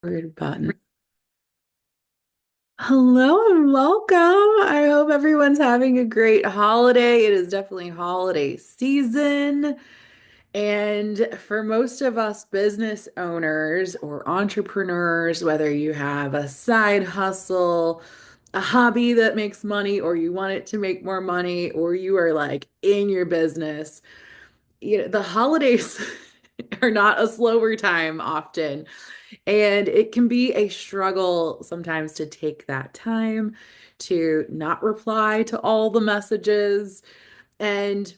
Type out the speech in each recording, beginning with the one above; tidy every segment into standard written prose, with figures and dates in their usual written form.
Word button. Hello and welcome. I hope everyone's having a great holiday. It is definitely holiday season. And for most of us business owners or entrepreneurs, whether you have a side hustle, a hobby that makes money, or you want it to make more money, or you are like in your business, the holidays are not a slower time often. And it can be a struggle sometimes to take that time to not reply to all the messages. And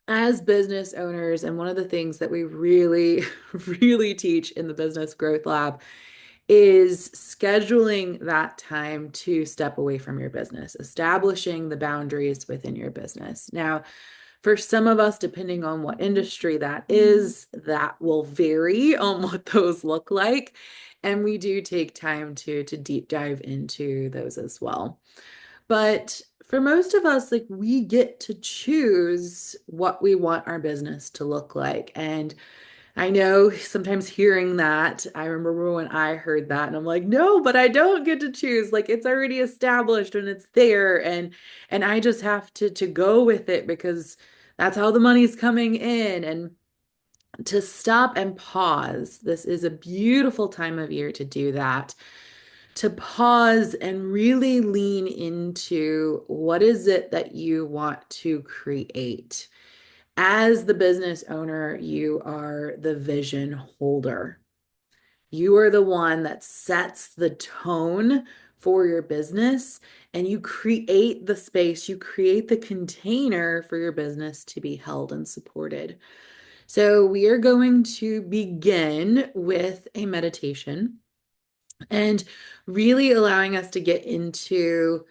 as business owners, and one of the things that we really, really teach in the Business Growth Lab is scheduling that time to step away from your business, establishing the boundaries within your business. Now, for some of us, depending on what industry that is, that will vary on what those look like. And we do take time to deep dive into those as well. But for most of us, like we get to choose what we want our business to look like. And I know sometimes hearing that, I remember when I heard that and I'm like, no, but I don't get to choose. Like it's already established and it's there and I just have to go with it because that's how the money's coming in and to stop and pause. This is a beautiful time of year to do that. To pause and really lean into what is it that you want to create. As the business owner, you are the vision holder. You are the one that sets the tone for your business and you create the space, you create the container for your business to be held and supported. So, we are going to begin with a meditation and really allowing us to get into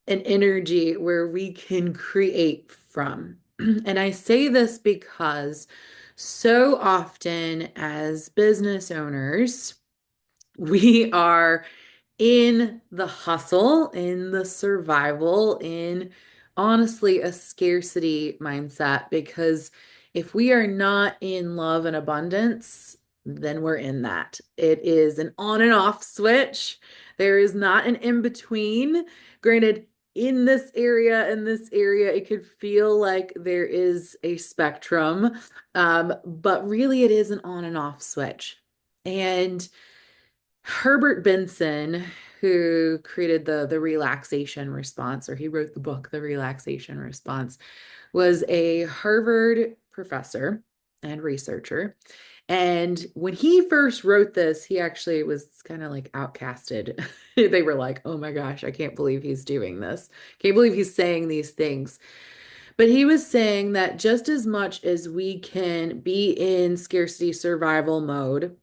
an energy where we can create from. And I say this because so often as business owners, we are in the hustle, in the survival, in honestly a scarcity mindset. Because if we are not in love and abundance, then we're in that. It is an on and off switch. There is not an in between. Granted, in this area, it could feel like there is a spectrum, but really it is an on and off switch. And Herbert Benson, who created the relaxation response, or he wrote the book, The Relaxation Response, was a Harvard professor and researcher. And when he first wrote this, he actually was kind of like outcasted. They were like, oh my gosh, I can't believe he's doing this. Can't believe he's saying these things. But he was saying that just as much as we can be in scarcity survival mode,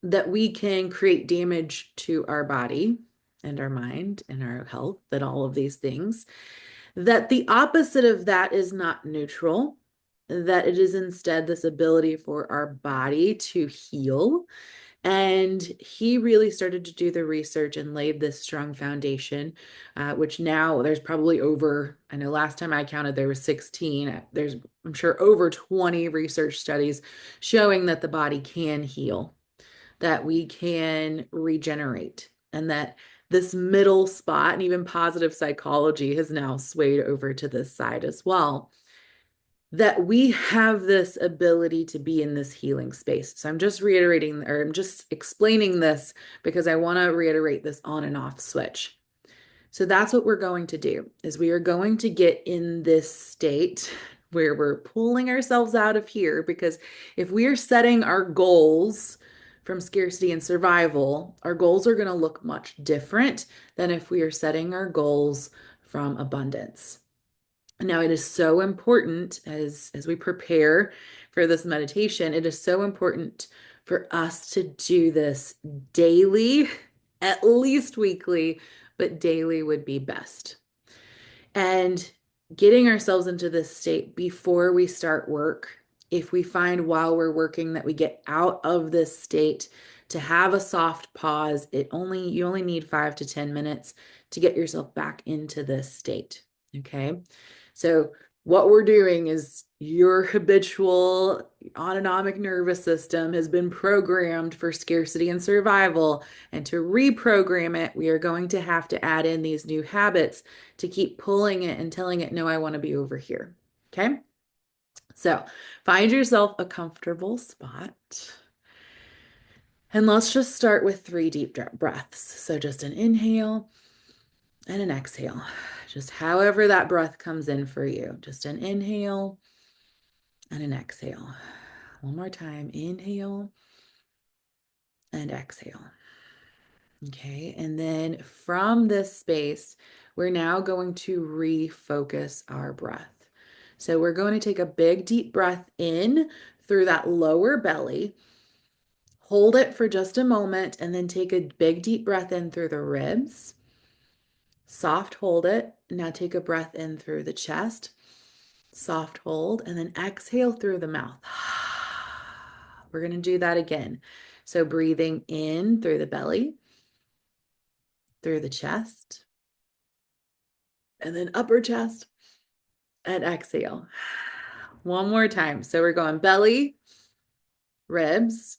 that we can create damage to our body and our mind and our health and all of these things, that the opposite of that is not neutral, that it is instead this ability for our body to heal. And he really started to do the research and laid this strong foundation, which now there's probably over, I know last time I counted, there were 16. There's, I'm sure, over 20 research studies showing that the body can heal, that we can regenerate, and that this middle spot and even positive psychology has now swayed over to this side as well, that we have this ability to be in this healing space. So I'm just reiterating, or I'm just explaining this because I want to reiterate this on and off switch. So that's what we're going to do is we are going to get in this state where we're pulling ourselves out of here, because if we are setting our goals from scarcity and survival, our goals are going to look much different than if we are setting our goals from abundance. Now, it is so important as we prepare for this meditation, it is so important for us to do this daily, at least weekly, but daily would be best. And getting ourselves into this state before we start work, if we find while we're working that we get out of this state, to have a soft pause, you only need 5 to 10 minutes to get yourself back into this state. Okay. So what we're doing is your habitual autonomic nervous system has been programmed for scarcity and survival. And to reprogram it, we are going to have to add in these new habits to keep pulling it and telling it, no, I want to be over here. Okay. So find yourself a comfortable spot. And let's just start with three deep breaths. So just an inhale and an exhale. Just however that breath comes in for you. Just an inhale and an exhale. One more time. Inhale and exhale. Okay. And then from this space, we're now going to refocus our breath. So we're going to take a big deep breath in through that lower belly. Hold it for just a moment and then take a big deep breath in through the ribs. Soft hold it. Now take a breath in through the chest. Soft hold and then exhale through the mouth. We're going to do that again. So breathing in through the belly, through the chest, and then upper chest and exhale. One more time. So we're going belly, ribs,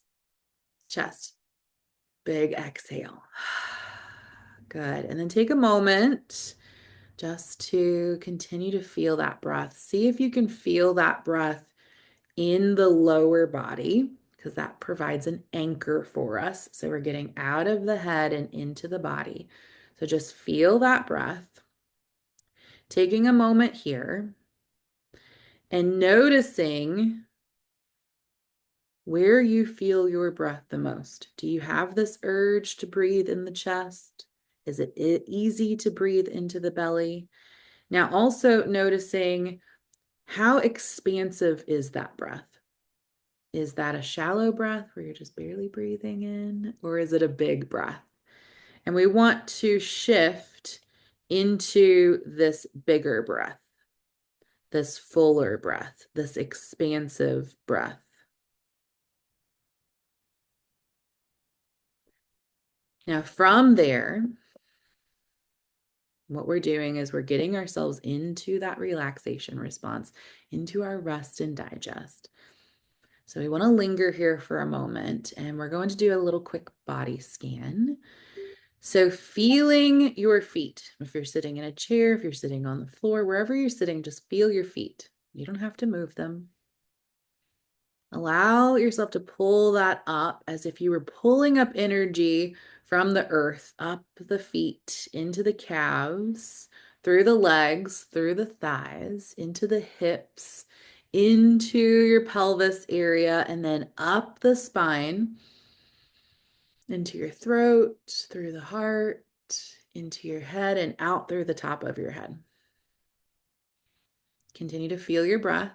chest, big exhale. Good. And then take a moment just to continue to feel that breath. See if you can feel that breath in the lower body, because that provides an anchor for us. So we're getting out of the head and into the body. So just feel that breath. Taking a moment here and noticing where you feel your breath the most. Do you have this urge to breathe in the chest? Is it easy to breathe into the belly? Now, also noticing how expansive is that breath? Is that a shallow breath where you're just barely breathing in, or is it a big breath? And we want to shift into this bigger breath, this fuller breath, this expansive breath. Now, from there, what we're doing is we're getting ourselves into that relaxation response, into our rest and digest. So we want to linger here for a moment, and we're going to do a little quick body scan. So feeling your feet, if you're sitting in a chair, if you're sitting on the floor, wherever you're sitting, just feel your feet. You don't have to move them. Allow yourself to pull that up as if you were pulling up energy from the earth, up the feet, into the calves, through the legs, through the thighs, into the hips, into your pelvis area, and then up the spine, into your throat, through the heart, into your head, and out through the top of your head. Continue to feel your breath.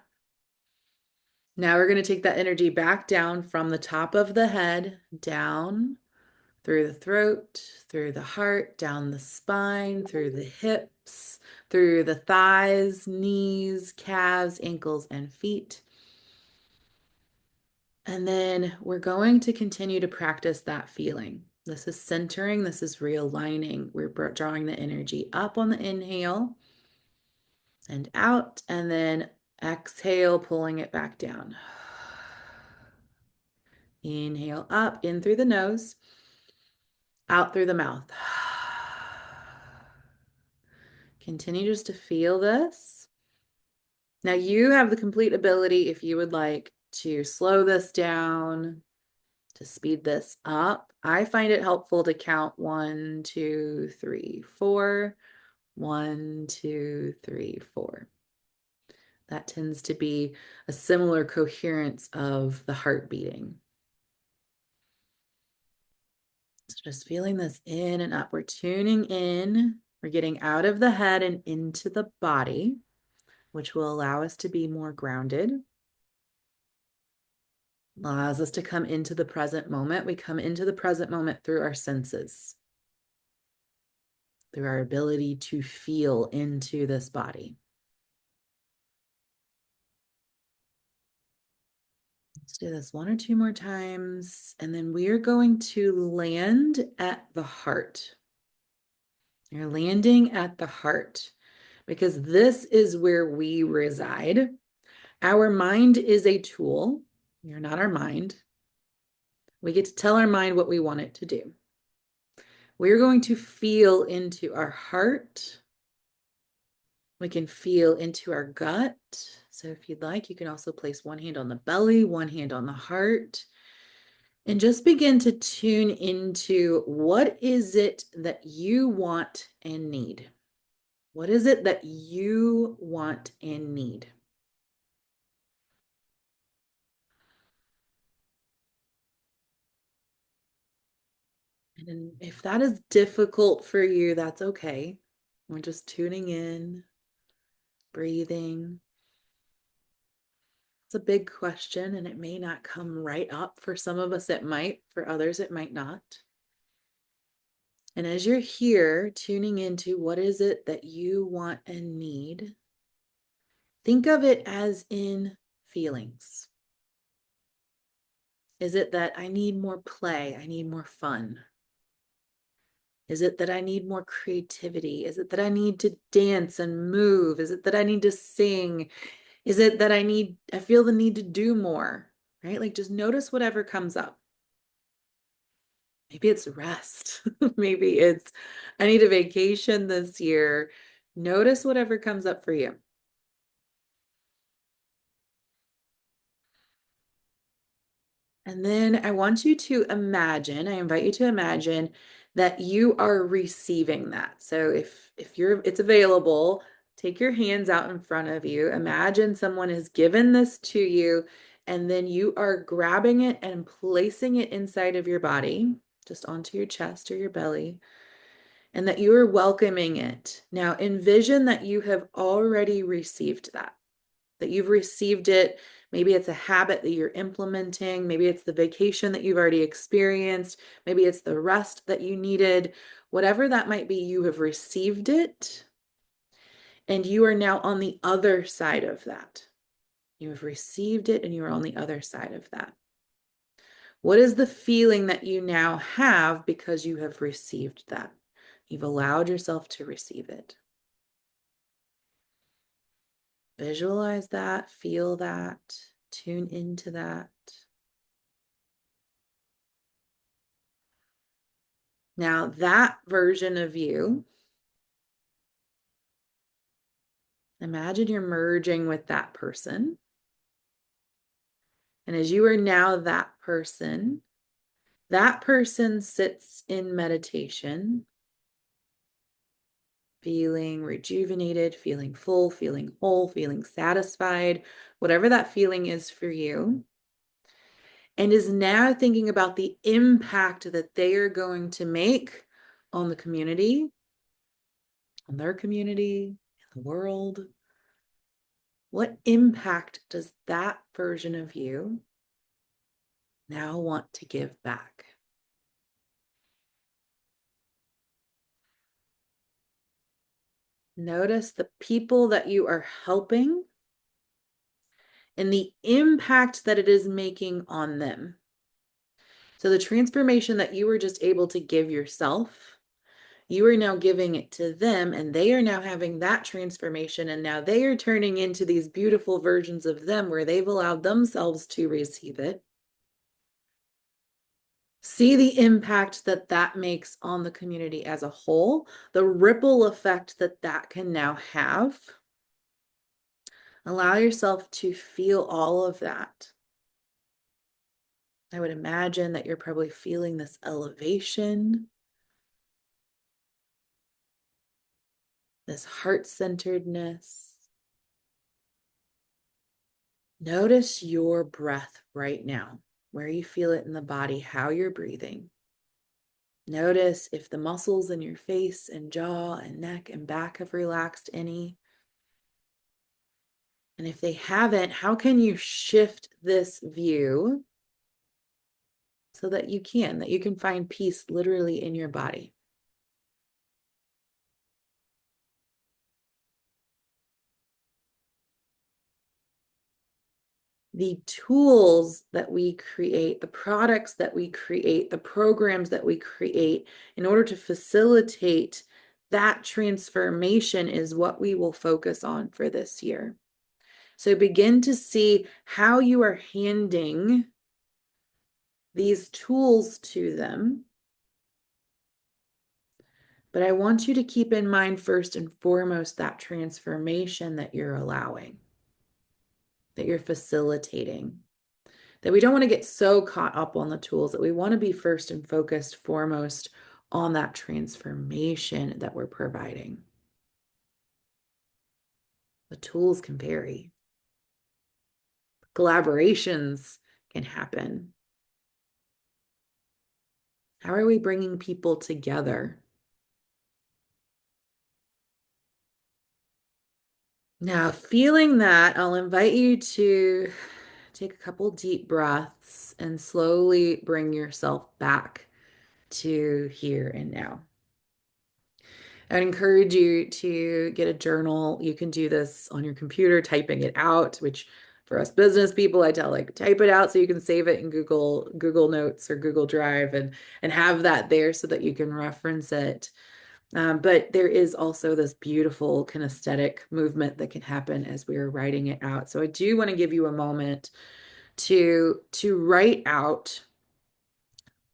Now we're going to take that energy back down from the top of the head, down through the throat, through the heart, down the spine, through the hips, through the thighs, knees, calves, ankles, and feet. And then we're going to continue to practice that feeling. This is centering, this is realigning. We're drawing the energy up on the inhale and out, and then exhale, pulling it back down. Inhale up, in through the nose, out through the mouth. Continue just to feel this. Now you have the complete ability, if you would like, to slow this down, to speed this up. I find it helpful to count 1, 2, 3, 4. 1, 2, 3, 4. That tends to be a similar coherence of the heart beating. So just feeling this in and up. We're tuning in. We're getting out of the head and into the body, which will allow us to be more grounded. Allows us to come into the present moment. We come into the present moment through our senses, through our ability to feel into this body. Let's do this 1 or 2 more times, and then we are going to land at the heart. You're landing at the heart because this is where we reside. Our mind is a tool. We are not our mind. We get to tell our mind what we want it to do. We're going to feel into our heart. We can feel into our gut. So if you'd like, you can also place one hand on the belly, one hand on the heart, and just begin to tune into what is it that you want and need? What is it that you want and need? And if that is difficult for you, that's okay. We're just tuning in, breathing. It's a big question, and it may not come right up. For some of us, it might. For others, it might not. And as you're here tuning into what is it that you want and need, think of it as in feelings. Is it that I need more play? I need more fun? Is it that I need more creativity? Is it that I need to dance and move? Is it that I need to sing? Is it that I feel the need to do more, right? Like just notice whatever comes up. Maybe it's rest. Maybe it's, I need a vacation this year. Notice whatever comes up for you. And then I want you to imagine, I invite you to imagine that you are receiving that. So if you're it's available, take your hands out in front of you. Imagine someone has given this to you, and then you are grabbing it and placing it inside of your body, just onto your chest or your belly, and that you are welcoming it. Now envision that you have already received that you've received it. Maybe it's a habit that you're implementing. Maybe it's the vacation that you've already experienced. Maybe it's the rest that you needed. Whatever that might be, you have received it. And you are now on the other side of that. You have received it and you are on the other side of that. What is the feeling that you now have because you have received that? You've allowed yourself to receive it. Visualize that, feel that, tune into that. Now, that version of you, imagine you're merging with that person. And as you are now that person sits in meditation, feeling rejuvenated, feeling full, feeling whole, feeling satisfied, whatever that feeling is for you, and is now thinking about the impact that they are going to make on the community, on their community, in the world. What impact does that version of you now want to give back? Notice the people that you are helping and the impact that it is making on them. So the transformation that you were just able to give yourself, you are now giving it to them, and they are now having that transformation, and now they are turning into these beautiful versions of them where they've allowed themselves to receive it. See the impact that that makes on the community as a whole, the ripple effect that that can now have. Allow yourself to feel all of that. I would imagine that you're probably feeling this elevation, this heart-centeredness. Notice your breath right now, where you feel it in the body, how you're breathing. Notice if the muscles in your face and jaw and neck and back have relaxed any. And if they haven't, how can you shift this view so that you can find peace literally in your body? The tools that we create, the products that we create, the programs that we create in order to facilitate that transformation is what we will focus on for this year. So begin to see how you are handing these tools to them. But I want you to keep in mind first and foremost that transformation that you're allowing, that you're facilitating, that we don't want to get so caught up on the tools, that we want to be first and focused foremost on that transformation that we're providing. The tools can vary, collaborations can happen. How are we bringing people together? Now, feeling that, I'll invite you to take a couple deep breaths and slowly bring yourself back to here and now. I'd encourage you to get a journal. You can do this on your computer, typing it out, which for us business people, I tell like type it out so you can save it in Google Notes or Google Drive and have that there so that you can reference it. But there is also this beautiful kinesthetic movement that can happen as we are writing it out. So I do want to give you a moment to write out,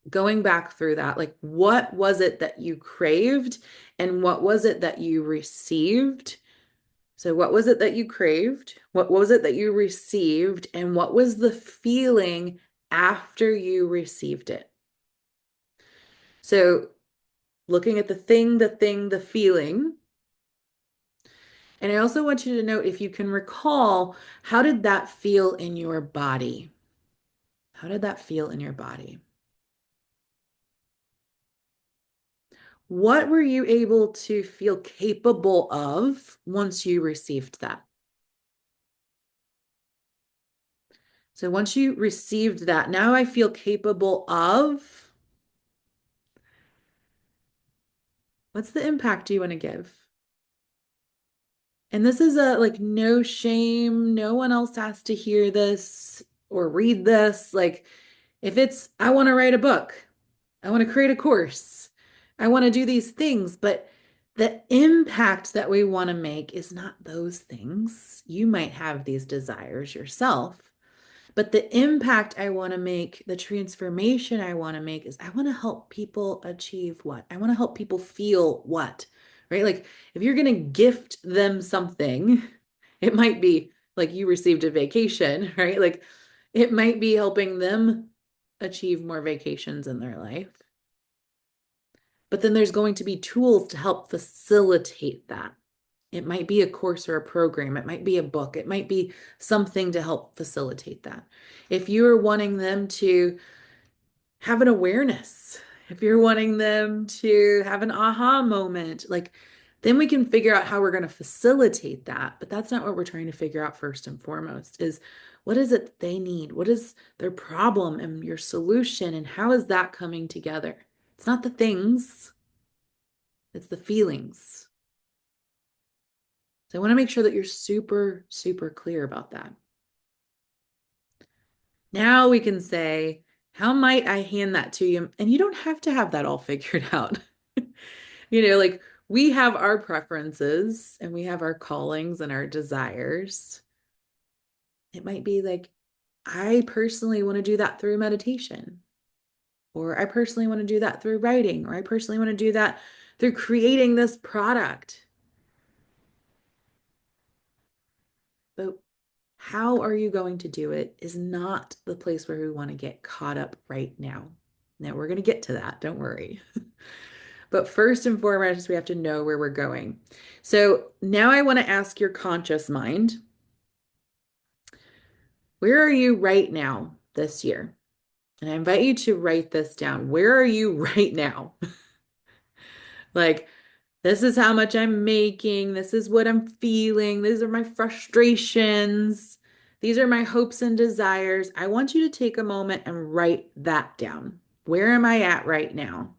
going back through that, like what was it that you craved and what was it that you received? So what was it that you craved? What was it that you received? And what was the feeling after you received it? So looking at the feeling. And I also want you to note, if you can recall, how did that feel in your body? How did that feel in your body? What were you able to feel capable of once you received that? So once you received that, now I feel capable of, what's the impact you want to give? And this is a like no shame, no one else has to hear this or read this. Like if it's, I want to write a book, I want to create a course, I want to do these things, but the impact that we want to make is not those things. You might have these desires yourself, but the impact I want to make, the transformation I want to make is I want to help people achieve what? I want to help people feel what? Right? Like if you're going to gift them something, it might be like you received a vacation, right? Like it might be helping them achieve more vacations in their life. But then there's going to be tools to help facilitate that. It might be a course or a program. It might be a book. It might be something to help facilitate that. If you're wanting them to have an awareness, if you're wanting them to have an aha moment, like then we can figure out how we're going to facilitate that. But that's not what we're trying to figure out first and foremost is what is it that they need? What is their problem and your solution? And how is that coming together? It's not the things, it's the feelings. So I want to make sure that you're super, super clear about that. Now we can say, how might I hand that to you? And you don't have to have that all figured out. Like we have our preferences and we have our callings and our desires. It might be like, I personally want to do that through meditation, or I personally want to do that through writing, or I personally want to do that through creating this product. But how are you going to do it is not the place where we want to get caught up right now. Now, we're going to get to that, don't worry. But first and foremost, we have to know where we're going. So now I want to ask your conscious mind, where are you right now this year? And I invite you to write this down. Where are you right now? Like, this is how much I'm making. This is what I'm feeling. These are my frustrations. These are my hopes and desires. I want you to take a moment and write that down. Where am I at right now?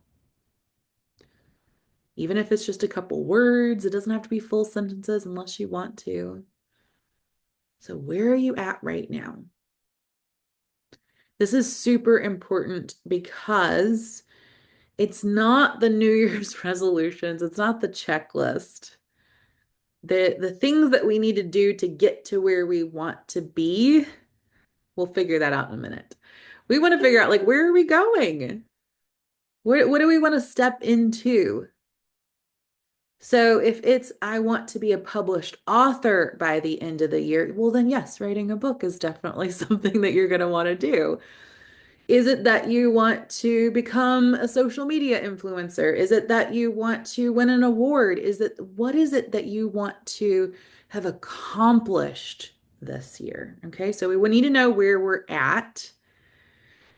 Even if it's just a couple words, it doesn't have to be full sentences unless you want to. So, where are you at right now? This is super important because it's not the New Year's resolutions, it's not the checklist the things that we need to do to get to where we want to be, we'll figure that out in a minute. We want to figure out like where are we going? What do we want to step into? So if it's I want to be a published author by the end of the year, well then yes, writing a book is definitely something that you're going to want to do. Is it that you want to become a social media influencer? Is it that you want to win an award? What is it that you want to have accomplished this year? Okay, so we need to know where we're at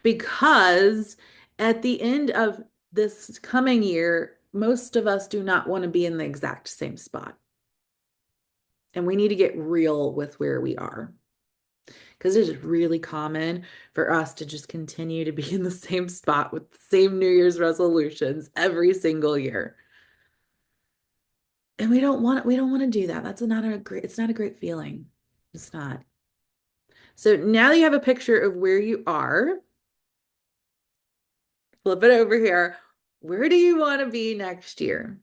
because at the end of this coming year, most of us do not want to be in the exact same spot. And we need to get real with where we are because it is really common for us to just continue to be in the same spot with the same New Year's resolutions every single year. And we don't want to do that. It's not a great feeling. It's not. So now that you have a picture of where you are, flip it over here. Where do you want to be next year?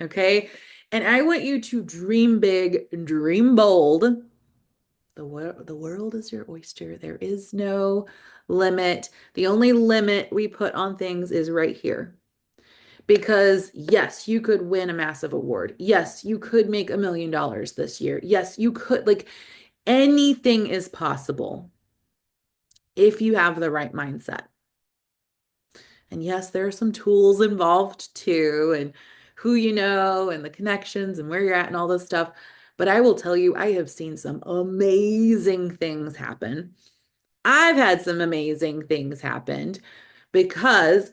Okay. And I want you to dream big, dream bold. The world is your oyster. There is no limit. The only limit we put on things is right here. Because yes, you could win a massive award. Yes, you could make $1 million this year. Yes, you could, like anything is possible if you have the right mindset. And yes, there are some tools involved too, and who you know, and the connections, and where you're at, and all this stuff. But I will tell you, I have seen some amazing things happen. I've had some amazing things happen because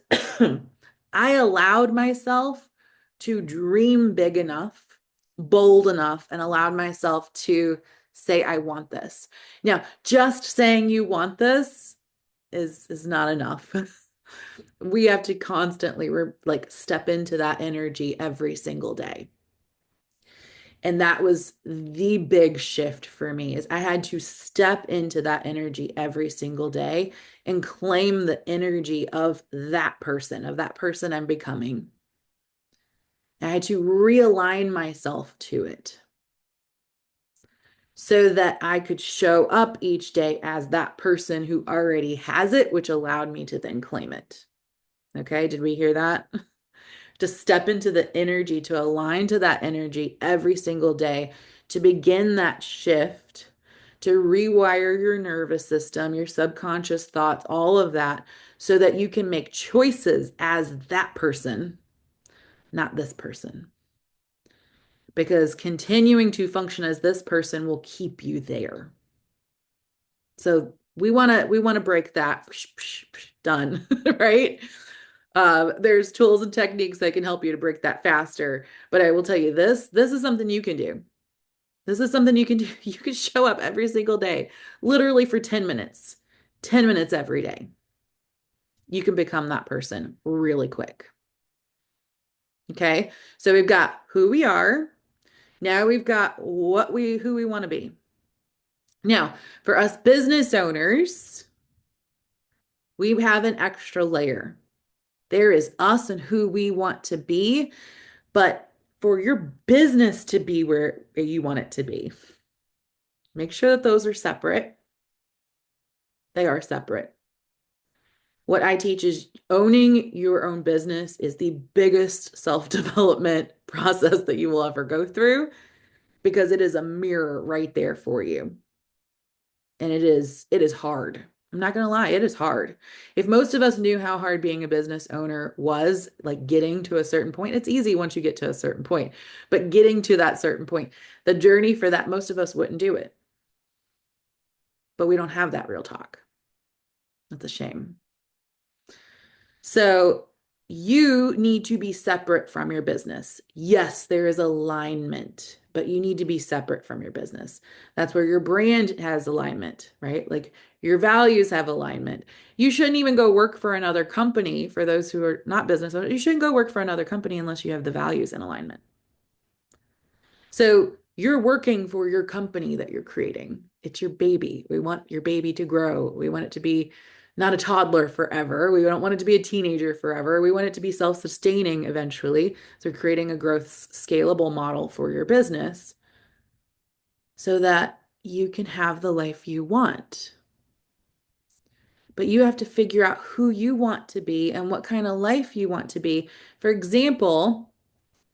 I allowed myself to dream big enough, bold enough, and allowed myself to say, I want this. Now, just saying you want this is not enough. We have to constantly like step into that energy every single day. And that was the big shift for me is I had to step into that energy every single day and claim the energy of that person I'm becoming. I had to realign myself to it so that I could show up each day as that person who already has it, which allowed me to then claim it. Okay, did we hear that? To step into the energy, to align to that energy every single day, to begin that shift, to rewire your nervous system, your subconscious thoughts, all of that, so that you can make choices as that person, not this person. Because continuing to function as this person will keep you there. So we want to break that done, right? There's tools and techniques that can help you to break that faster. But I will tell you this is something you can do. This is something you can do. You can show up every single day, literally for 10 minutes, 10 minutes every day. You can become that person really quick. Okay. So we've got who we are. Now we've got who we want to be. Now, for us business owners, we have an extra layer. There is us and who we want to be. But for your business to be where you want it to be, make sure that those are separate. They are separate. What I teach is owning your own business is the biggest self-development process that you will ever go through because it is a mirror right there for you. And it is hard. I'm not going to lie, it is hard. If most of us knew how hard being a business owner was, like getting to a certain point, it's easy once you get to a certain point. But getting to that certain point, the journey for that, most of us wouldn't do it. But we don't have that real talk. That's a shame. So you need to be separate from your business. Yes, there is alignment, but you need to be separate from your business. That's where your brand has alignment, right? Like your values have alignment. You shouldn't even go work for another company for those who are not business owners. You shouldn't go work for another company unless you have the values in alignment. So you're working for your company that you're creating. It's your baby. We want your baby to grow. We want it to be not a toddler forever. We don't want it to be a teenager forever. We want it to be self-sustaining eventually. So creating a growth scalable model for your business. so that you can have the life you want. But you have to figure out who you want to be and what kind of life you want to be. For example,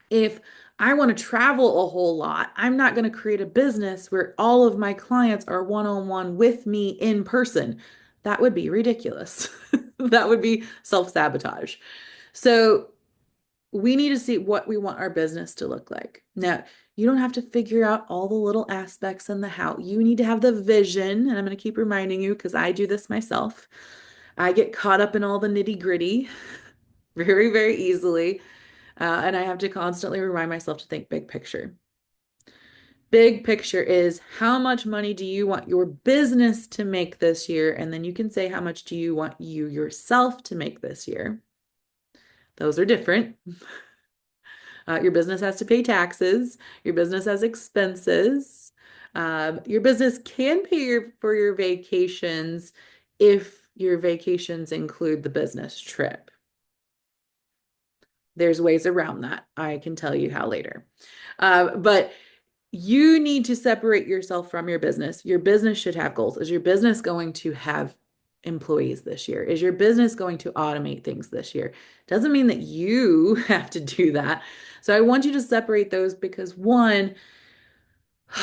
if I want to travel a whole lot, I'm not going to create a business where all of my clients are one-on-one with me in person. That would be ridiculous. That would be self-sabotage. So we need to see what we want our business to look like. Now, you don't have to figure out all the little aspects and the how. You need to have the vision. And I'm going to keep reminding you because I do this myself. I get caught up in all the nitty gritty very, very easily. And I have to constantly remind myself to think big picture. Big picture is how much money do you want your business to make this year? And then you can say, how much do you want you yourself to make this year? Those are different. Your business has to pay taxes. Your business has expenses. Your business can pay for your vacations if your vacations include the business trip. There's ways around that. I can tell you how later. But you need to separate yourself from your business. Your business should have goals. Is your business going to have employees this year? Is your business going to automate things this year? Doesn't mean that you have to do that. So I want you to separate those because one,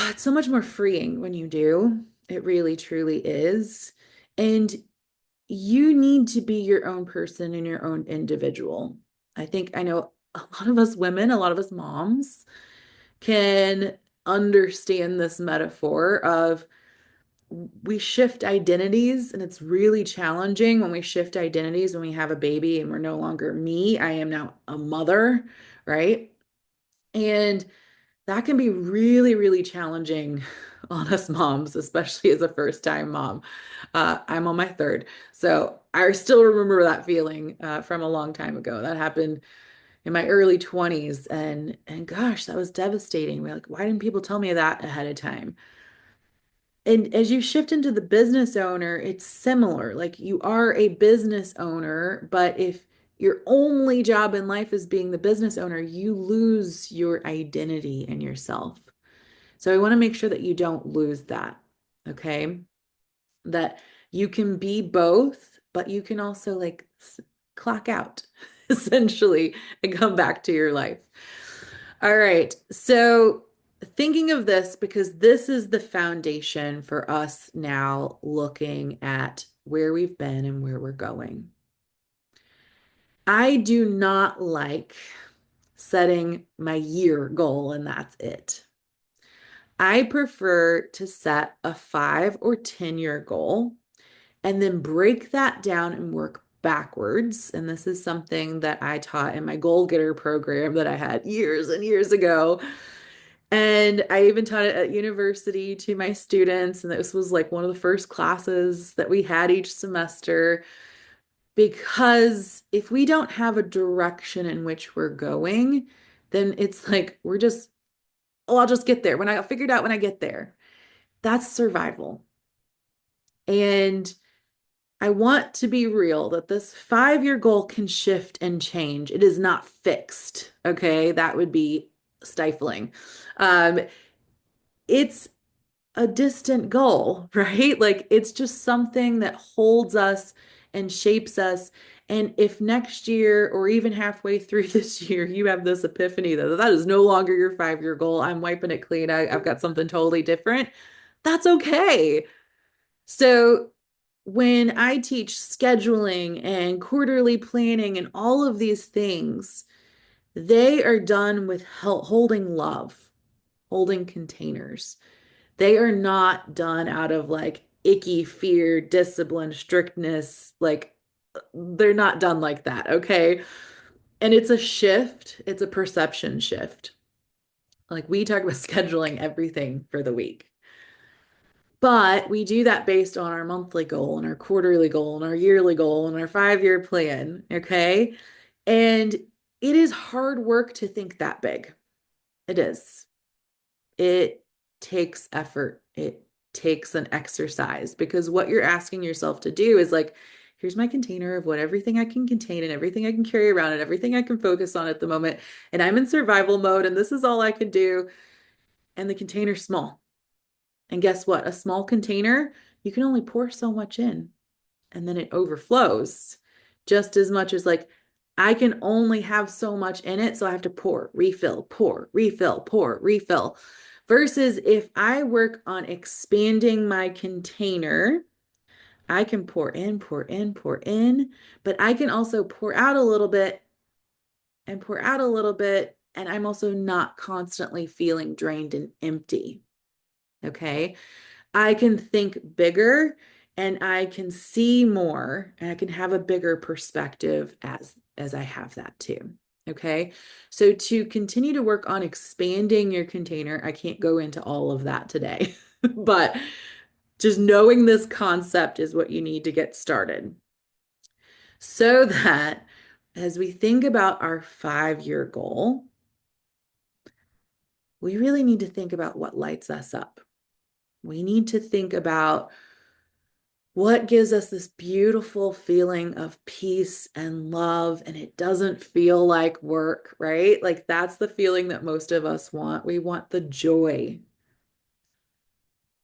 it's so much more freeing when you do. It really, truly is. And you need to be your own person and your own individual. I know a lot of us women, a lot of us moms can understand this metaphor of we shift identities, and it's really challenging when we shift identities when we have a baby and we're no longer me. I am now a mother, right? And that can be really, really challenging on us moms, especially as a first-time mom. I'm on my third, so I still remember that feeling from a long time ago. That happened in my early 20s, and gosh, that was devastating. We're like, why didn't people tell me that ahead of time? And as you shift into the business owner, it's similar. Like you are a business owner, but if your only job in life is being the business owner, you lose your identity and yourself. So I want to make sure that you don't lose that. Okay. That you can be both, but you can also like clock out essentially and come back to your life. All right. So, thinking of this, because this is the foundation for us now looking at where we've been and where we're going. I do not like setting my year goal and that's it. I prefer to set a 5 or 10 year goal and then break that down and work backwards. And this is something that I taught in my goal getter program that I had years and years ago. And I even taught it at university to my students. And this was like one of the first classes that we had each semester. Because if we don't have a direction in which we're going, then it's like we're just, oh, I'll just get there when I figured out when I get there. That's survival. And I want to be real that this 5 year goal can shift and change. It is not fixed. Okay. That would be stifling. Um, it's a distant goal, right? Like it's just something that holds us and shapes us. And if next year or even halfway through this year, you have this epiphany that that is no longer your 5 year goal, I'm wiping it clean. I've got something totally different. That's okay. So when I teach scheduling and quarterly planning and all of these things, they are done with holding love, holding containers. They are not done out of like icky fear, discipline, strictness. Like they're not done like that. Okay. And it's a shift, it's a perception shift. Like we talk about scheduling everything for the week. But we do that based on our monthly goal and our quarterly goal and our yearly goal and our 5 year plan. Okay. And it is hard work to think that big. It is. It takes effort. It takes an exercise because what you're asking yourself to do is like, here's my container of what everything I can contain and everything I can carry around and everything I can focus on at the moment. And I'm in survival mode and this is all I can do. And the container's small. And guess what? A small container, you can only pour so much in and then it overflows just as much as like I can only have so much in it. So I have to pour, refill, pour, refill. Versus if I work on expanding my container, I can pour in, pour in, pour in, but I can also pour out a little bit and pour out a little bit. And I'm also not constantly feeling drained and empty. Okay. I can think bigger and I can see more and I can have a bigger perspective as I have that too. Okay. So to continue to work on expanding your container, I can't go into all of that today, but just knowing this concept is what you need to get started. So that as we think about our 5 year goal, we really need to think about what lights us up. We need to think about what gives us this beautiful feeling of peace and love, and it doesn't feel like work, right? Like that's the feeling that most of us want. We want the joy.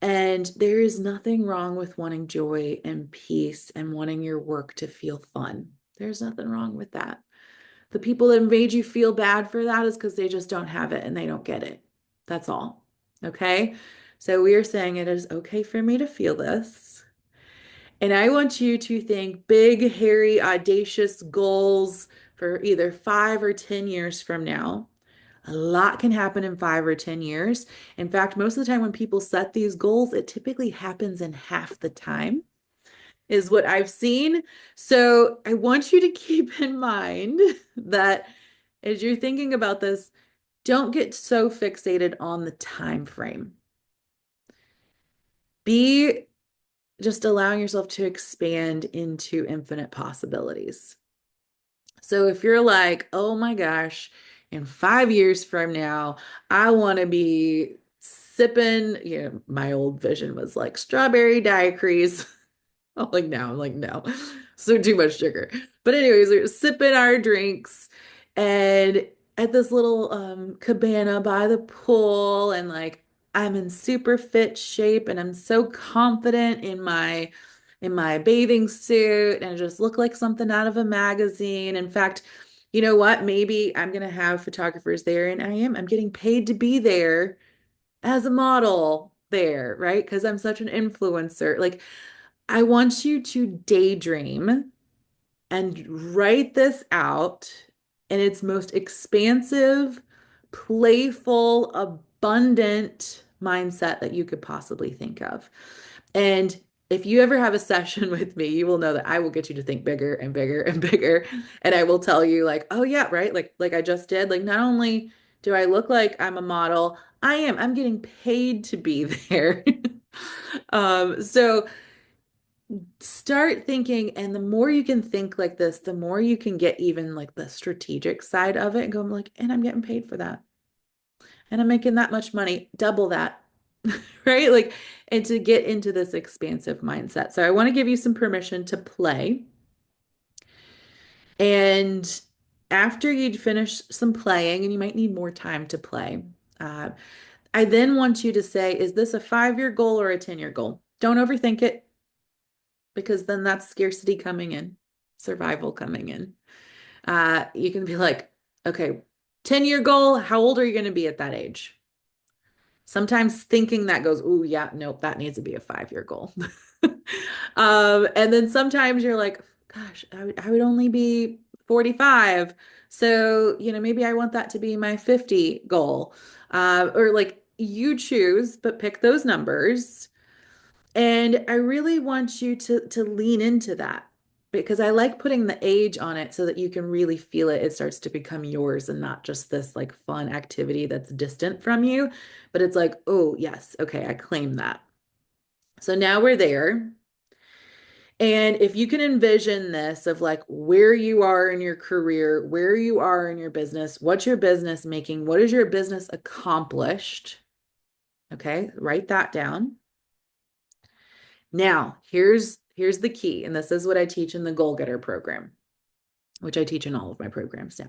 And there is nothing wrong with wanting joy and peace and wanting your work to feel fun. There's nothing wrong with that. The people that made you feel bad for that is because they just don't have it and they don't get it. That's all. Okay. So we are saying it is okay for me to feel this. And I want you to think big, hairy, audacious goals for either 5 or 10 years from now. A lot can happen in 5 or 10 years. In fact, most of the time when people set these goals, it typically happens in half the time, is what I've seen. So I want you to keep in mind that as you're thinking about this, don't get so fixated on the time frame. Be just allowing yourself to expand into infinite possibilities. So if you're like, oh my gosh, in 5 years from now, I want to be sipping, my old vision was like strawberry daiquiris. I'm like, no, I'm like, no. So too much sugar. But anyways, we're sipping our drinks and at this little cabana by the pool, and like I'm in super fit shape and I'm so confident in my bathing suit and I just look like something out of a magazine. In fact, you know what? Maybe I'm gonna have photographers there and I'm getting paid to be there as a model there, right? Because I'm such an influencer. Like I want you to daydream and write this out in its most expansive, playful, abundant mindset that you could possibly think of. And if you ever have a session with me, you will know that I will get you to think bigger and bigger and bigger. And I will tell you like, oh yeah, right? Like I just did. Like not only do I look like I'm a model, I'm getting paid to be there. So start thinking, and the more you can think like this, the more you can get even like the strategic side of it and go like, and I'm getting paid for that. And I'm making that much money, double that. Right? Like, and to get into this expansive mindset. So I want to give you some permission to play. And after you'd finish some playing, and you might need more time to play, uh, I then want you to say, is this a 5 year goal or a 10-year goal? Don't overthink it because then that's scarcity coming in, survival coming in. You can be like, okay, 10-year goal, how old are you going to be at that age? Sometimes thinking that goes, oh, yeah, nope, that needs to be a 5 year goal. And then sometimes you're like, gosh, I would only be 45. So, maybe I want that to be my 50 goal. Or like you choose, but pick those numbers. And I really want you to lean into that because I like putting the age on it so that you can really feel it. It starts to become yours and not just this like fun activity that's distant from you, but it's like, oh, yes, okay, I claim that. So now we're there. And if you can envision this of like where you are in your career, where you are in your business, what's your business making? What is your business accomplished? Okay, write that down. Now, here's the key, and this is what I teach in the Goal Getter program. which I teach in all of my programs now.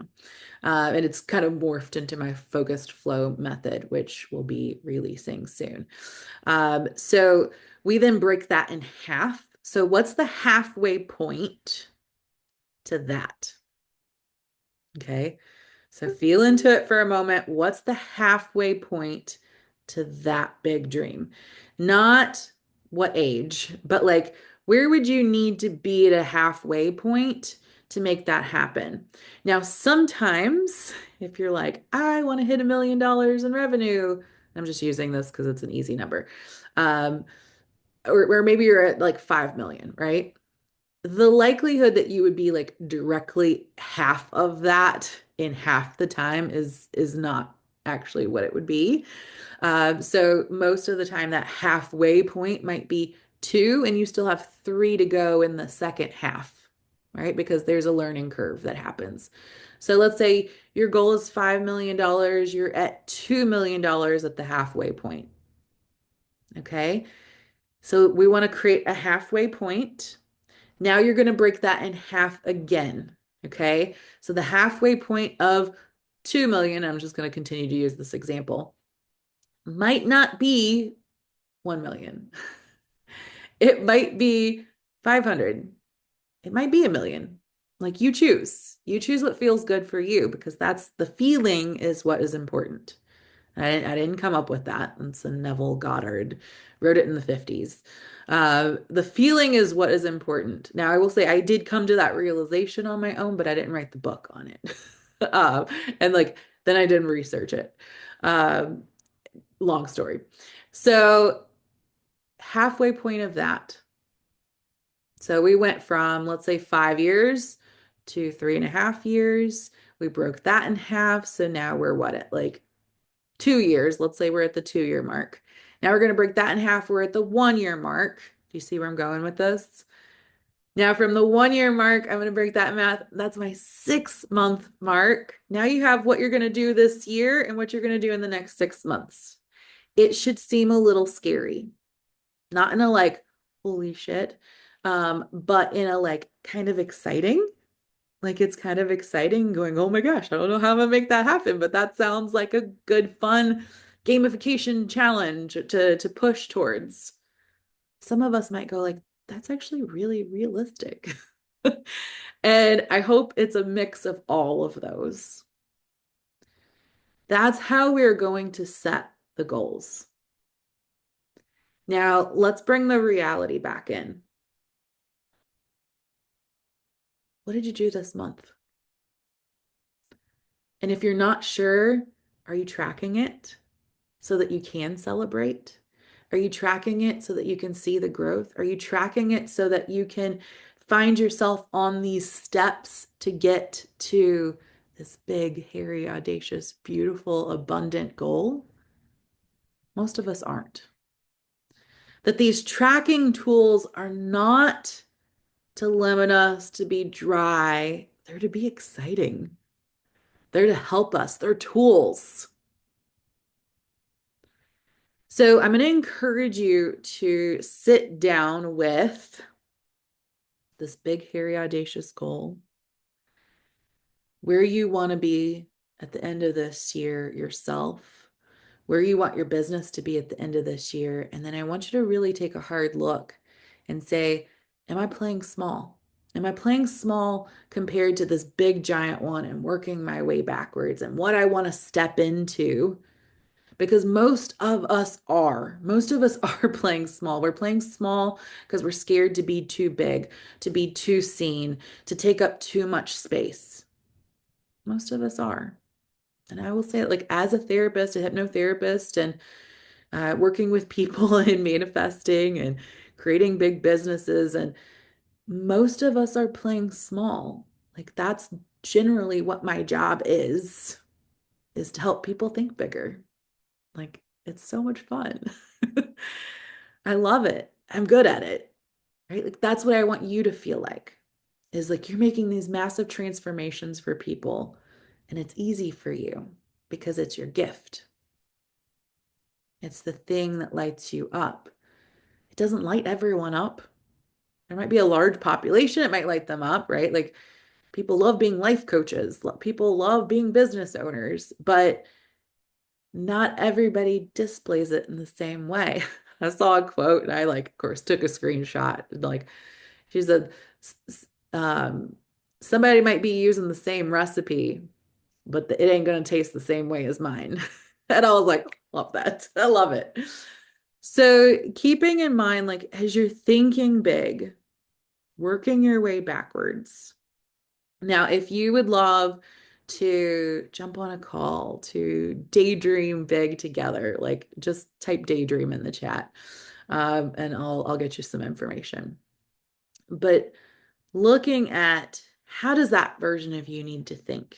And it's kind of morphed into my focused flow method, which we'll be releasing soon. So we then break that in half. So what's the halfway point to that? Okay. So feel into it for a moment. What's the halfway point to that big dream? Not what age, but like where would you need to be at a halfway point to make that happen? Now, sometimes if you're like, I want to hit $1 million in revenue, I'm just using this because it's an easy number. Um, or maybe you're at like 5 million, right? The likelihood that you would be like directly half of that in half the time is not actually what it would be. So most of the time that halfway point might be two, and you still have three to go in the second half, right? Because there's a learning curve that happens. So let's say your goal is $5 million, you're at $2 million at the halfway point. Okay. So we want to create a halfway point. Now you're going to break that in half again. Okay. So the halfway point of 2 million, I'm just going to continue to use this example, might not be 1 million. It might be 500. It might be a million. Like you choose. You choose what feels good for you because that's the feeling is what is important. I didn't come up with that. It's a Neville Goddard, wrote it in the 50s. The feeling is what is important. Now, I will say I did come to that realization on my own, but I didn't write the book on it. Um, and like, then I didn't research it. Um, Long story. So, halfway point of that. So, we went from, let's say, 5 years to 3.5 years. We broke that in half. So now we're what at like 2 years. Let's say we're at the 2 year mark. Now we're going to break that in half. We're at the 1 year mark. Do you see where I'm going with this? Now, from the 1 year mark, I'm going to break that in math. That's my 6 month mark. Now you have what you're going to do this year and what you're going to do in the next 6 months. It should seem a little scary, not in a like, holy shit, but in a like kind of exciting. Like it's kind of exciting going, oh my gosh, I don't know how I'm gonna make that happen, but that sounds like a good, fun gamification challenge to push towards. Some of us might go like, that's actually really realistic. And I hope it's a mix of all of those. That's how we're going to set the goals. Now, let's bring the reality back in. What did you do this month? And if you're not sure, are you tracking it so that you can celebrate? Are you tracking it so that you can see the growth? Are you tracking it so that you can find yourself on these steps to get to this big, hairy, audacious, beautiful, abundant goal? Most of us aren't. That these tracking tools are not to limit us to be dry, they're to be exciting. They're to help us. They're tools. So I'm going to encourage you to sit down with this big, hairy, audacious goal, where you want to be at the end of this year yourself, where you want your business to be at the end of this year. And then I want you to really take a hard look and say, am I playing small? Am I playing small compared to this big giant one and working my way backwards and what I want to step into? Because most of us are playing small. We're playing small because we're scared to be too big, to be too seen, to take up too much space. Most of us are. And I will say it like as a therapist, a hypnotherapist, and working with people and manifesting and creating big businesses. And most of us are playing small. Like that's generally what my job is to help people think bigger. Like it's so much fun. I love it. I'm good at it. Right? Like that's what I want you to feel like. Is like you're making these massive transformations for people and it's easy for you because it's your gift. It's the thing that lights you up. It doesn't light everyone up. There might be a large population, it might light them up, right? Like People love being life coaches. People love being business owners, but not everybody displays it in the same way. I saw a quote and I like, of course, took a screenshot. Like she said, um, somebody might be using the same recipe, but it ain't gonna taste the same way as mine. And I was like, love that. I love it. So keeping in mind, like as you're thinking big, working your way backwards. Now, if you would love to jump on a call to daydream big together, like just type daydream in the chat, and I'll get you some information. But looking at how does that version of you need to think?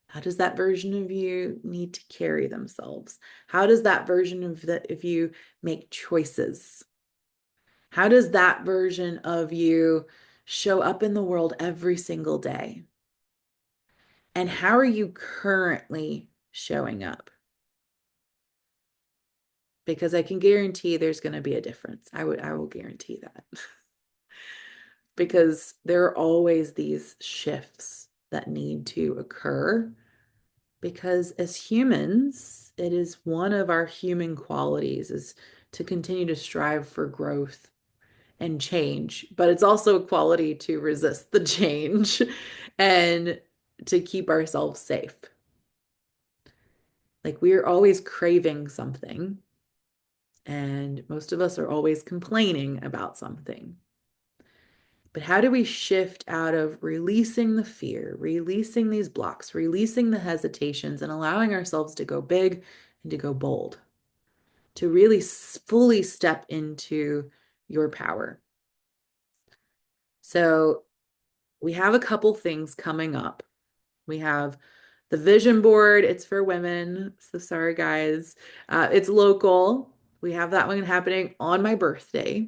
How does that version of you need to carry themselves? How does that version of you make choices? How does that version of you show up in the world every single day? And how are you currently showing up? Because I can guarantee there's going to be a difference. I will guarantee that. Because there are always these shifts that need to occur because as humans, it is one of our human qualities is to continue to strive for growth and change, but it's also a quality to resist the change and to keep ourselves safe. Like we are always craving something, and most of us are always complaining about something. But how do we shift out of releasing the fear, releasing these blocks, releasing the hesitations, and allowing ourselves to go big and to go bold, to really fully step into your power? So, we have a couple things coming up. We have the vision board, it's for women. So, sorry, guys. It's local. We have that one happening on my birthday.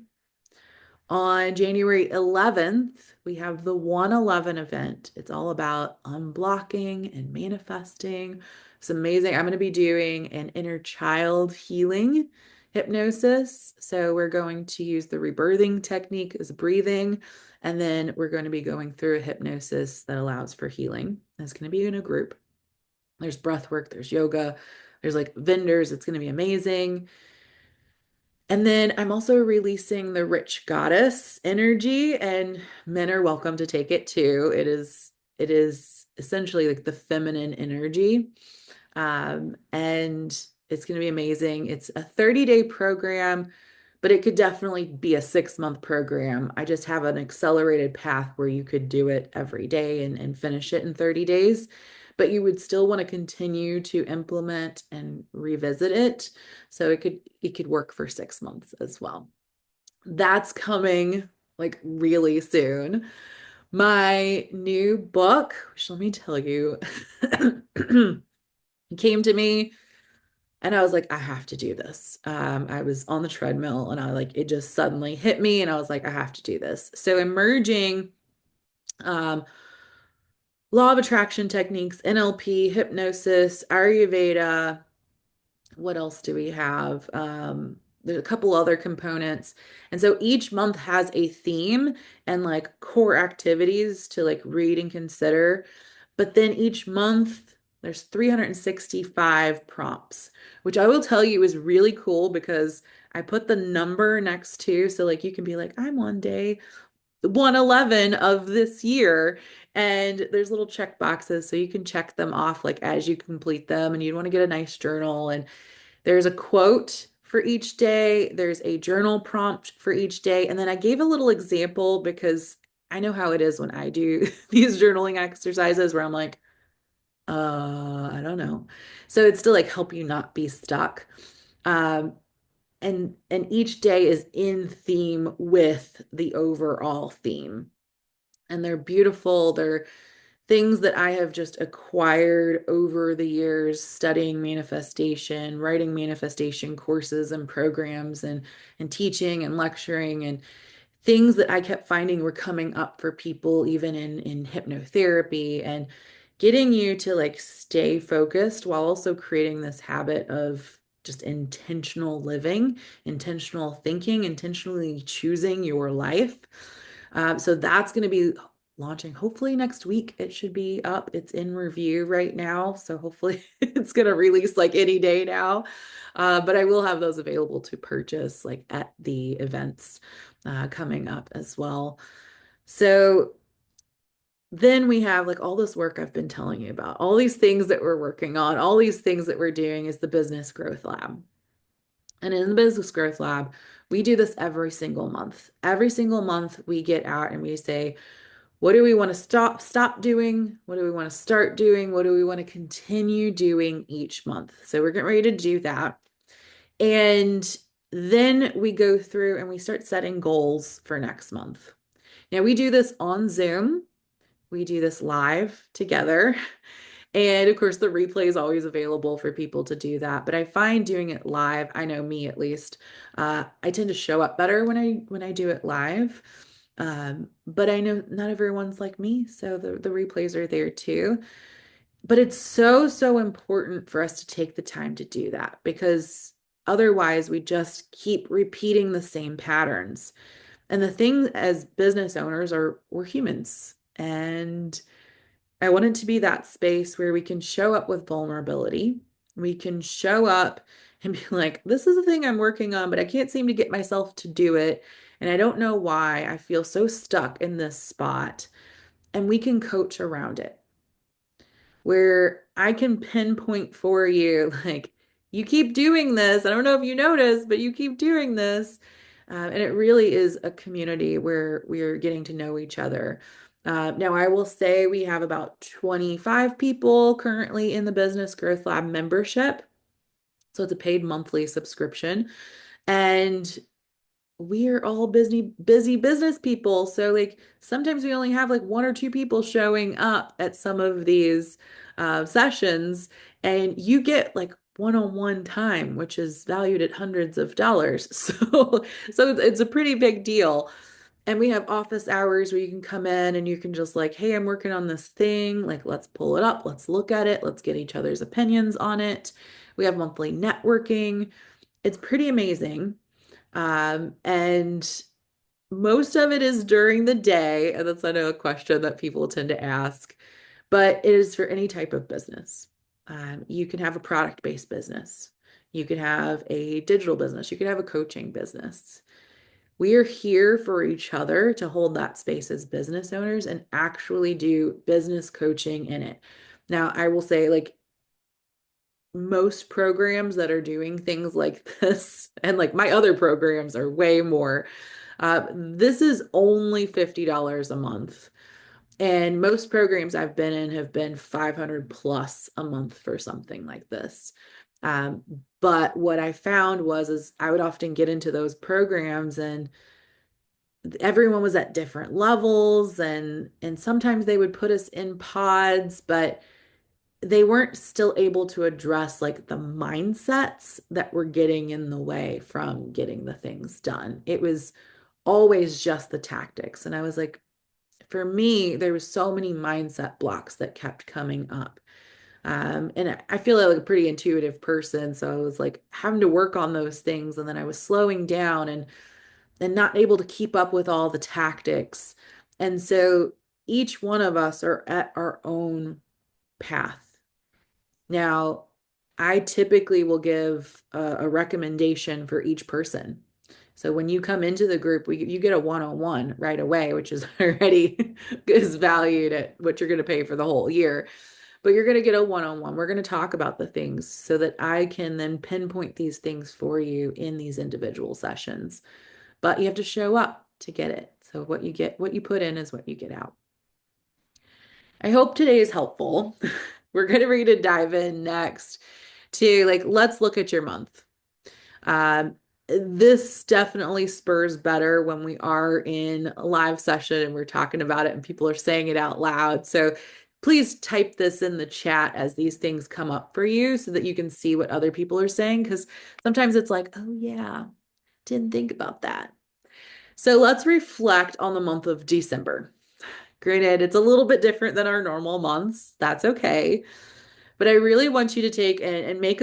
On January 11th, we have the 111 event. It's all about unblocking and manifesting. It's amazing. I'm going to be doing an inner child healing hypnosis. So we're going to use the rebirthing technique as breathing, and then we're going to be going through a hypnosis that allows for healing. It's going to be in a group. There's breath work, there's yoga, there's like vendors. It's going to be amazing. And then I'm also releasing the rich goddess energy, and men are welcome to take it too. It is essentially like the feminine energy. And it's going to be amazing. It's a 30-day program, but it could definitely be a 6-month program. I just have an accelerated path where you could do it every day and finish it in 30 days, but you would still want to continue to implement and revisit it. So it could work for 6 months as well. That's coming like really soon. My new book, which let me tell you, came to me and I was like, I have to do this. I was on the treadmill and I like it just suddenly hit me and I was like, I have to do this. So emerging um, law of attraction techniques, NLP, hypnosis, Ayurveda. What else do we have? There's a couple other components. And so each month has a theme and like core activities to like read and consider. But then each month there's 365 prompts, which I will tell you is really cool because I put the number next to, so like you can be like, I'm on day 111 of this year. And there's little check boxes so you can check them off like as you complete them. And you want to get a nice journal. And there's a quote for each day, there's a journal prompt for each day. And then I gave a little example because I know how it is when I do these journaling exercises where I'm like, I don't know. So it's to like help you not be stuck. Um, and each day is in theme with the overall theme. And they're beautiful. They're things that I have just acquired over the years studying manifestation, writing manifestation courses and programs and teaching and lecturing and things that I kept finding were coming up for people even in hypnotherapy and getting you to like stay focused while also creating this habit of just intentional living, intentional thinking, intentionally choosing your life. So that's going to be launching hopefully next week. It should be up. It's in review right now. So hopefully it's going to release like any day now. But I will have those available to purchase like at the events coming up as well. So then we have like all this work I've been telling you about, all these things that we're working on, all these things that we're doing is the Business Growth Lab. And in the Business Growth Lab, we do this every single month. Every single month we get out and we say, what do we want to stop doing? What do we want to start doing? What do we want to continue doing each month? So we're getting ready to do that. And then we go through and we start setting goals for next month. Now we do this on Zoom. We do this live together. And of course, the replay is always available for people to do that. But I find doing it live, I know me at least, I tend to show up better when I do it live. But I know not everyone's like me, so the replays are there too. But it's so, so important for us to take the time to do that because otherwise we just keep repeating the same patterns. And the thing as business owners are we're humans. And I want it to be that space where we can show up with vulnerability. We can show up and be like, this is the thing I'm working on, but I can't seem to get myself to do it. And I don't know why. I feel so stuck in this spot. And we can coach around it where I can pinpoint for you, like, you keep doing this. I don't know if you noticed, but you keep doing this. And it really is a community where we're getting to know each other. Now, I will say we have about 25 people currently in the Business Growth Lab membership. So it's a paid monthly subscription. And we are all busy business people. So like sometimes we only have like one or two people showing up at some of these sessions, and you get like one-on-one time, which is valued at hundreds of dollars. So it's a pretty big deal. And we have office hours where you can come in and you can just like, hey, I'm working on this thing. Like, let's pull it up. Let's look at it. Let's get each other's opinions on it. We have monthly networking. It's pretty amazing. And most of it is during the day, and that's I know a question that people tend to ask, but it is for any type of business. You can have a product-based business. You can have a digital business. You can have a coaching business. We are here for each other to hold that space as business owners and actually do business coaching in it. Now, I will say, like, most programs that are doing things like this, and like my other programs are way more. This is only $50 a month. And most programs I've been in have been 500 plus a month for something like this. Um, but what I found was is I would often get into those programs and everyone was at different levels and sometimes they would put us in pods, but they weren't still able to address like the mindsets that were getting in the way from getting the things done. It was always just the tactics. And I was like, for me, there was so many mindset blocks that kept coming up. And I feel like a pretty intuitive person. So I was like having to work on those things. And then I was slowing down and not able to keep up with all the tactics. And so each one of us are at our own path. Now, I typically will give a recommendation for each person. So when you come into the group, you get a one-on-one right away, which is already is valued at what you're going to pay for the whole year. But you're going to get a one-on-one. We're going to talk about the things so that I can then pinpoint these things for you in these individual sessions. But you have to show up to get it. So what you put in is what you get out. I hope today is helpful. We're going to read and dive in next to like, let's look at your month. Um, this definitely spurs better when we are in a live session and we're talking about it and people are saying it out loud. So please type this in the chat as these things come up for you so that you can see what other people are saying. Because sometimes it's like, oh, yeah, didn't think about that. So let's reflect on the month of December. Granted, it's a little bit different than our normal months. That's okay. But I really want you to take and make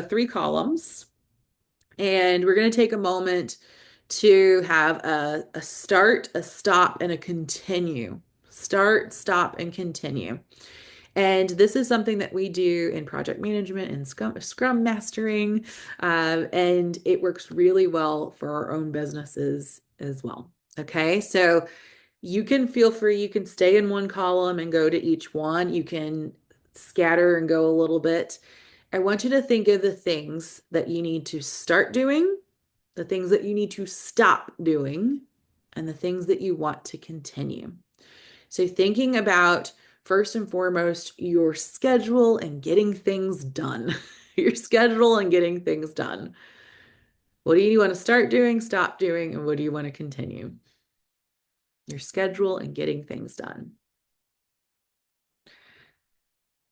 three columns. And we're going to take a moment to have a start, a stop, and a continue Start, stop, and continue. And this is something that we do in project management and Scrum mastering. And it works really well for our own businesses as well. Okay. So you can feel free, you can stay in one column and go to each one. You can scatter and go a little bit. I want you to think of the things that you need to start doing, the things that you need to stop doing, and the things that you want to continue. So, thinking about first and foremost your schedule and getting things done, your schedule and getting things done. What do you want to start doing, stop doing, and what do you want to continue? Your schedule and getting things done.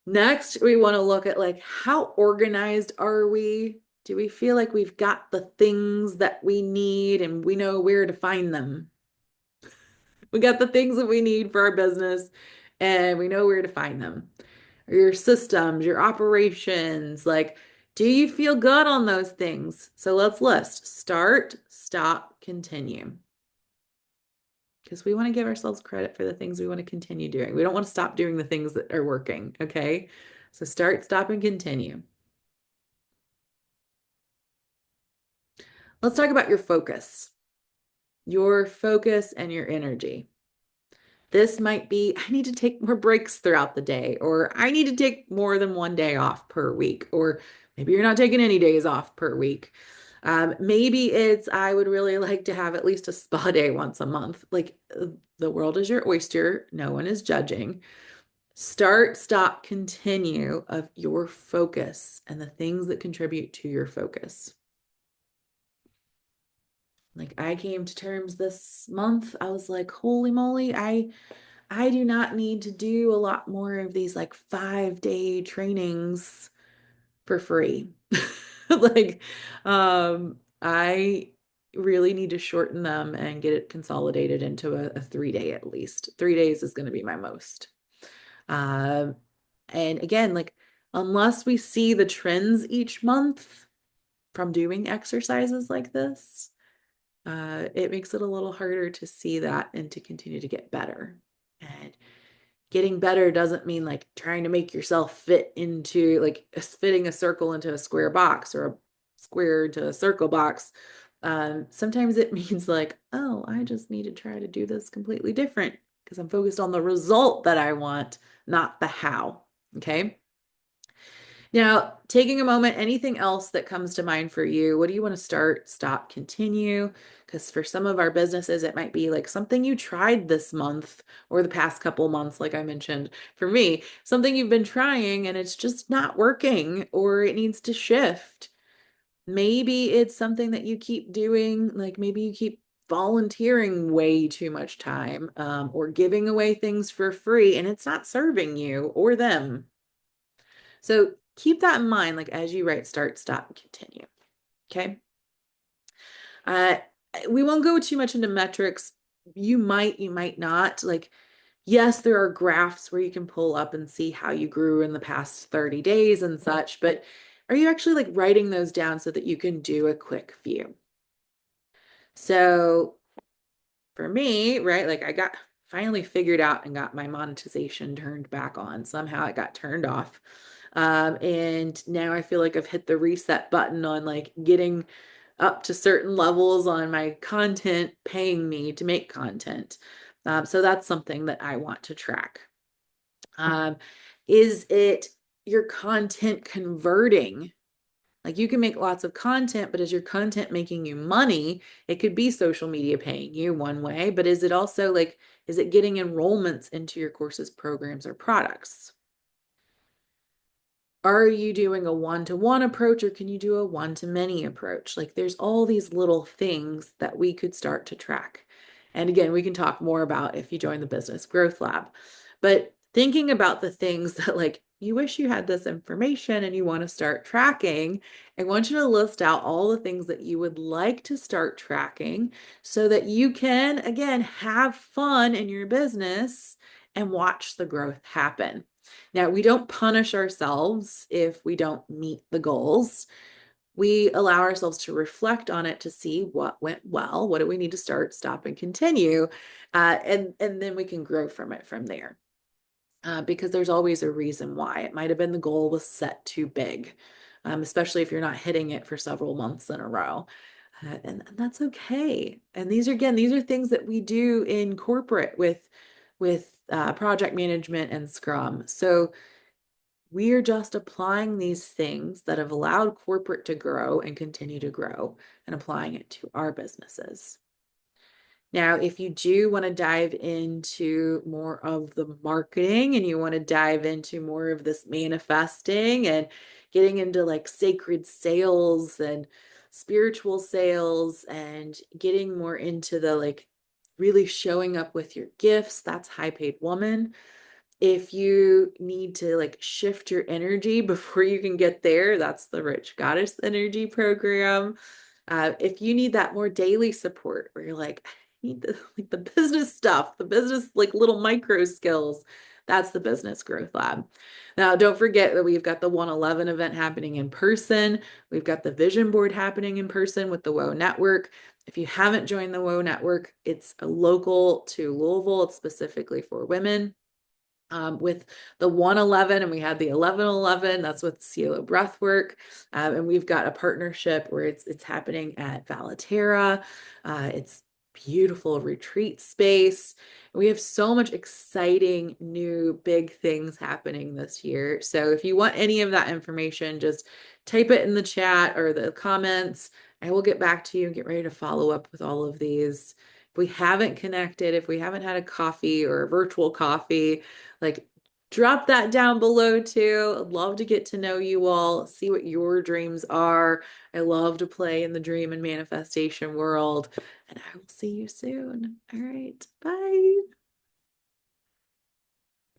Next, we want to look at like how organized are we? Do we feel like we've got the things that we need and we know where to find them? We got the things that we need for our business and we know where to find them. Your systems, your operations, like, do you feel good on those things? So let's list start, stop, continue. Because we want to give ourselves credit for the things we want to continue doing. We don't want to stop doing the things that are working. Okay. So start, stop, and continue. Let's talk about your focus and your energy. This might be, I need to take more breaks throughout the day, or I need to take more than one day off per week, or maybe you're not taking any days off per week. Maybe it's, I would really like to have at least a spa day once a month. Like the world is your oyster. No one is judging. Start, stop, continue of your focus and the things that contribute to your focus. Like I came to terms this month. I was like, holy moly, I do not need to do a lot more of these like 5-day trainings for free. Like, I really need to shorten them and get it consolidated into a 3-day at least. 3 days is going to be my most. Um, and again, like, unless we see the trends each month from doing exercises like this, it makes it a little harder to see that and to continue to get better. And getting better doesn't mean like trying to make yourself fit into like fitting a circle into a square box or a square into a circle box. Sometimes it means like, oh, I just need to try to do this completely different because I'm focused on the result that I want, not the how. Okay. Now, taking a moment, anything else that comes to mind for you? What do you want to start, stop, continue? Because for some of our businesses, it might be like something you tried this month or the past couple months, like I mentioned. For me, something you've been trying and it's just not working or it needs to shift. Maybe it's something that you keep doing, like maybe you keep volunteering way too much time or giving away things for free and it's not serving you or them. So keep that in mind, like as you write start, stop, continue. Okay. Uh, we won't go too much into metrics. You might not. Like, yes, there are graphs where you can pull up and see how you grew in the past 30 days and such, but are you actually like writing those down so that you can do a quick view? So for me, right, like I got finally figured out and got my monetization turned back on. Somehow it got turned off. And now I feel like I've hit the reset button on like getting up to certain levels on my content, paying me to make content. So that's something that I want to track. Um, is it your content converting? Like you can make lots of content, but is your content making you money? It could be social media paying you one way, but is it also like, is it getting enrollments into your courses, programs, or products? Are you doing a one-to-one approach or can you do a one-to-many approach? Like there's all these little things that we could start to track. And again, we can talk more about if you join the Business Growth Lab. But thinking about the things that like you wish you had this information and you want to start tracking, I want you to list out all the things that you would like to start tracking so that you can, again, have fun in your business and watch the growth happen. Now, we don't punish ourselves if we don't meet the goals. we allow ourselves to reflect on it to see what went well, what do we need to start, stop, and continue, and then we can grow from it from there. Because there's always a reason why. It might have been the goal was set too big, especially if you're not hitting it for several months in a row. And that's okay. And these are again, these are things that we do in corporate with project management and Scrum. So we are just applying these things that have allowed corporate to grow and continue to grow and applying it to our businesses. Now, if you do want to dive into more of the marketing and you want to dive into more of this manifesting and getting into like sacred sales and spiritual sales and getting more into the like really showing up with your gifts, that's High Paid Woman. If you need to like shift your energy before you can get there, that's the Rich Goddess Energy Program. If you need that more daily support where you're like, I need the like the business stuff, the business like little micro skills, that's the Business Growth Lab. Now, don't forget that we've got the 111 event happening in person. We've got the vision board happening in person with the WOW Network. If you haven't joined the WOW Network, it's a local to Louisville. It's specifically for women. With the 111 and we had the 1111, that's with CeeLo Breathwork. And we've got a partnership where it's happening at Valaterra. It's beautiful retreat space. We have so much exciting new big things happening this year. So if you want any of that information, just type it in the chat or the comments. I will get back to you and get ready to follow up with all of these. If we haven't connected, if we haven't had a coffee or a virtual coffee, like drop that down below too. I'd love to get to know you all, see what your dreams are. I love to play in the dream and manifestation world. And I will see you soon. All right. Bye.